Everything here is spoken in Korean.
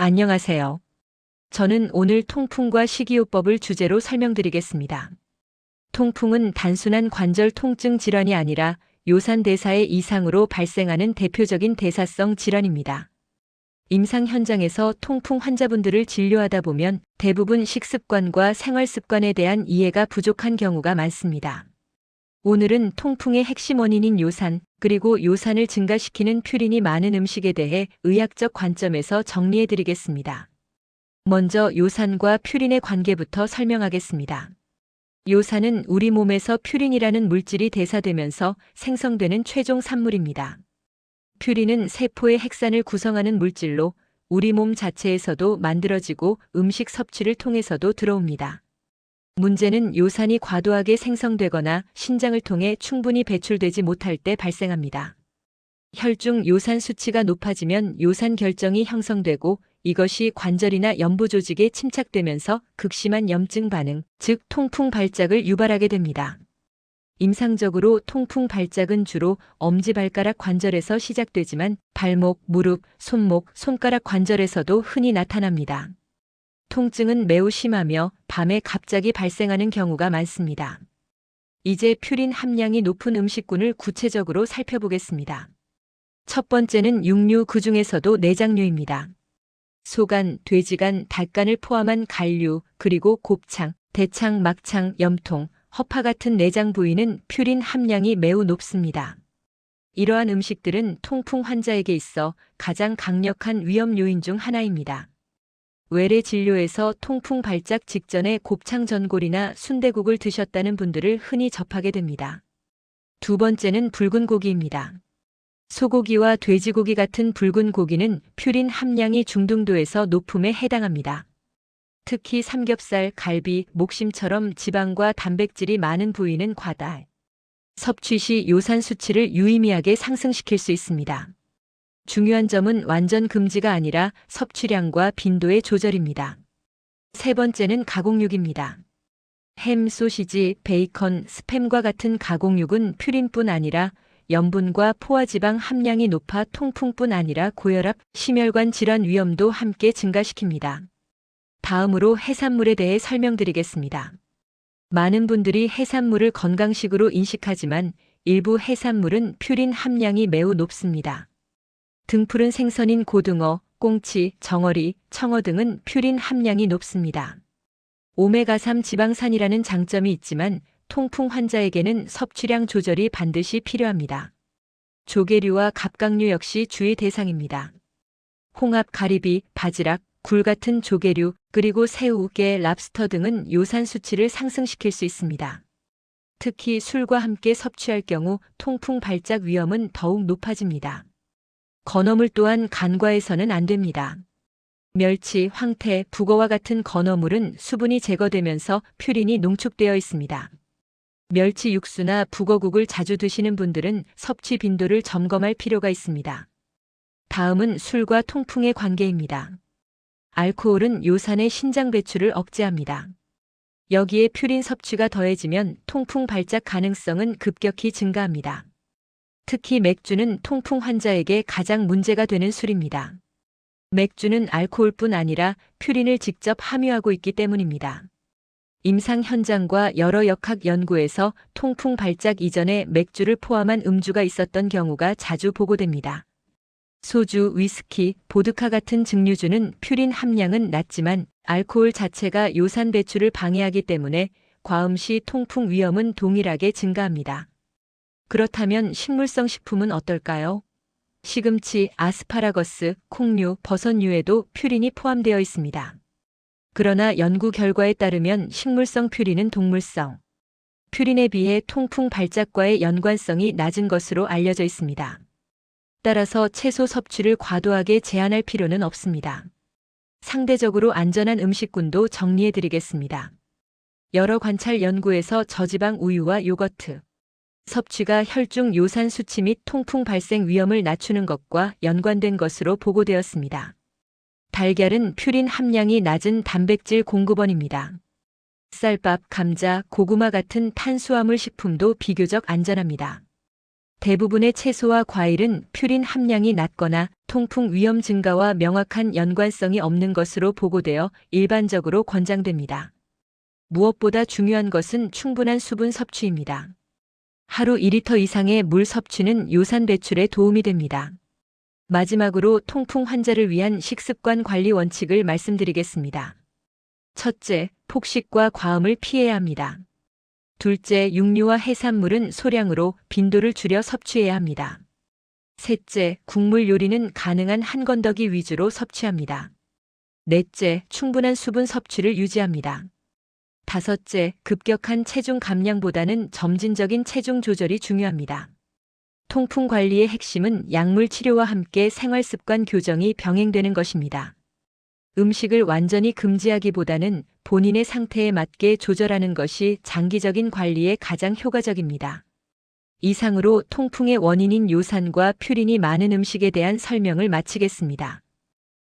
안녕하세요. 저는 오늘 통풍과 식이요법을 주제로 설명드리겠습니다. 통풍은 단순한 관절 통증 질환이 아니라 요산대사의 이상으로 발생하는 대표적인 대사성 질환입니다. 임상 현장에서 통풍 환자분들을 진료하다 보면 대부분 식습관과 생활습관에 대한 이해가 부족한 경우가 많습니다. 오늘은 통풍의 핵심 원인인 요산, 그리고 요산을 증가시키는 퓨린이 많은 음식에 대해 의학적 관점에서 정리해드리겠습니다. 먼저 요산과 퓨린의 관계부터 설명하겠습니다. 요산은 우리 몸에서 퓨린이라는 물질이 대사되면서 생성되는 최종 산물입니다. 퓨린은 세포의 핵산을 구성하는 물질로 우리 몸 자체에서도 만들어지고 음식 섭취를 통해서도 들어옵니다. 문제는 요산이 과도하게 생성되거나 신장을 통해 충분히 배출되지 못할 때 발생합니다. 혈중 요산 수치가 높아지면 요산 결정이 형성되고 이것이 관절이나 연부 조직에 침착되면서 극심한 염증 반응, 즉 통풍 발작을 유발하게 됩니다. 임상적으로 통풍 발작은 주로 엄지발가락 관절에서 시작되지만 발목, 무릎, 손목, 손가락 관절에서도 흔히 나타납니다. 통증은 매우 심하며 밤에 갑자기 발생하는 경우가 많습니다. 이제 퓨린 함량이 높은 음식군을 구체적으로 살펴보겠습니다. 첫 번째는 육류, 그중에서도 내장류입니다. 소간, 돼지간, 닭간을 포함한 간류, 그리고 곱창, 대창, 막창, 염통, 허파 같은 내장 부위는 퓨린 함량이 매우 높습니다. 이러한 음식들은 통풍 환자에게 있어 가장 강력한 위험 요인 중 하나입니다. 외래 진료에서 통풍 발작 직전에 곱창 전골이나 순대국을 드셨다는 분들을 흔히 접하게 됩니다. 두 번째는 붉은 고기입니다. 소고기와 돼지고기 같은 붉은 고기는 퓨린 함량이 중등도에서 높음에 해당합니다. 특히 삼겹살, 갈비, 목심처럼 지방과 단백질이 많은 부위는 과다 섭취 시 요산 수치를 유의미하게 상승시킬 수 있습니다. 중요한 점은 완전 금지가 아니라 섭취량과 빈도의 조절입니다. 세 번째는 가공육입니다. 햄, 소시지, 베이컨, 스팸과 같은 가공육은 퓨린뿐 아니라 염분과 포화지방 함량이 높아 통풍뿐 아니라 고혈압, 심혈관 질환 위험도 함께 증가시킵니다. 다음으로 해산물에 대해 설명드리겠습니다. 많은 분들이 해산물을 건강식으로 인식하지만 일부 해산물은 퓨린 함량이 매우 높습니다. 등푸른 생선인 고등어, 꽁치, 정어리, 청어 등은 퓨린 함량이 높습니다. 오메가3 지방산이라는 장점이 있지만 통풍 환자에게는 섭취량 조절이 반드시 필요합니다. 조개류와 갑각류 역시 주의 대상입니다. 홍합, 가리비, 바지락, 굴 같은 조개류, 그리고 새우, 게, 랍스터 등은 요산 수치를 상승시킬 수 있습니다. 특히 술과 함께 섭취할 경우 통풍 발작 위험은 더욱 높아집니다. 건어물 또한 간과해서는 안 됩니다. 멸치, 황태, 북어와 같은 건어물은 수분이 제거되면서 퓨린이 농축되어 있습니다. 멸치 육수나 북어국을 자주 드시는 분들은 섭취 빈도를 점검할 필요가 있습니다. 다음은 술과 통풍의 관계입니다. 알코올은 요산의 신장 배출을 억제합니다. 여기에 퓨린 섭취가 더해지면 통풍 발작 가능성은 급격히 증가합니다. 특히 맥주는 통풍 환자에게 가장 문제가 되는 술입니다. 맥주는 알코올뿐 아니라 퓨린을 직접 함유하고 있기 때문입니다. 임상 현장과 여러 역학 연구에서 통풍 발작 이전에 맥주를 포함한 음주가 있었던 경우가 자주 보고됩니다. 소주, 위스키, 보드카 같은 증류주는 퓨린 함량은 낮지만 알코올 자체가 요산 배출을 방해하기 때문에 과음 시 통풍 위험은 동일하게 증가합니다. 그렇다면 식물성 식품은 어떨까요? 시금치, 아스파라거스, 콩류, 버섯류에도 퓨린이 포함되어 있습니다. 그러나 연구 결과에 따르면 식물성 퓨린은 동물성 퓨린에 비해 통풍 발작과의 연관성이 낮은 것으로 알려져 있습니다. 따라서 채소 섭취를 과도하게 제한할 필요는 없습니다. 상대적으로 안전한 음식군도 정리해드리겠습니다. 여러 관찰 연구에서 저지방 우유와 요거트 섭취가 혈중 요산 수치 및 통풍 발생 위험을 낮추는 것과 연관된 것으로 보고되었습니다. 달걀은 퓨린 함량이 낮은 단백질 공급원입니다. 쌀밥, 감자, 고구마 같은 탄수화물 식품도 비교적 안전합니다. 대부분의 채소와 과일은 퓨린 함량이 낮거나 통풍 위험 증가와 명확한 연관성이 없는 것으로 보고되어 일반적으로 권장됩니다. 무엇보다 중요한 것은 충분한 수분 섭취입니다. 하루 2리터 이상의 물 섭취는 요산 배출에 도움이 됩니다. 마지막으로 통풍 환자를 위한 식습관 관리 원칙을 말씀드리겠습니다. 첫째, 폭식과 과음을 피해야 합니다. 둘째, 육류와 해산물은 소량으로 빈도를 줄여 섭취해야 합니다. 셋째, 국물 요리는 가능한 한 건더기 위주로 섭취합니다. 넷째, 충분한 수분 섭취를 유지합니다. 다섯째, 급격한 체중 감량보다는 점진적인 체중 조절이 중요합니다. 통풍 관리의 핵심은 약물 치료와 함께 생활 습관 교정이 병행되는 것입니다. 음식을 완전히 금지하기보다는 본인의 상태에 맞게 조절하는 것이 장기적인 관리에 가장 효과적입니다. 이상으로 통풍의 원인인 요산과 퓨린이 많은 음식에 대한 설명을 마치겠습니다.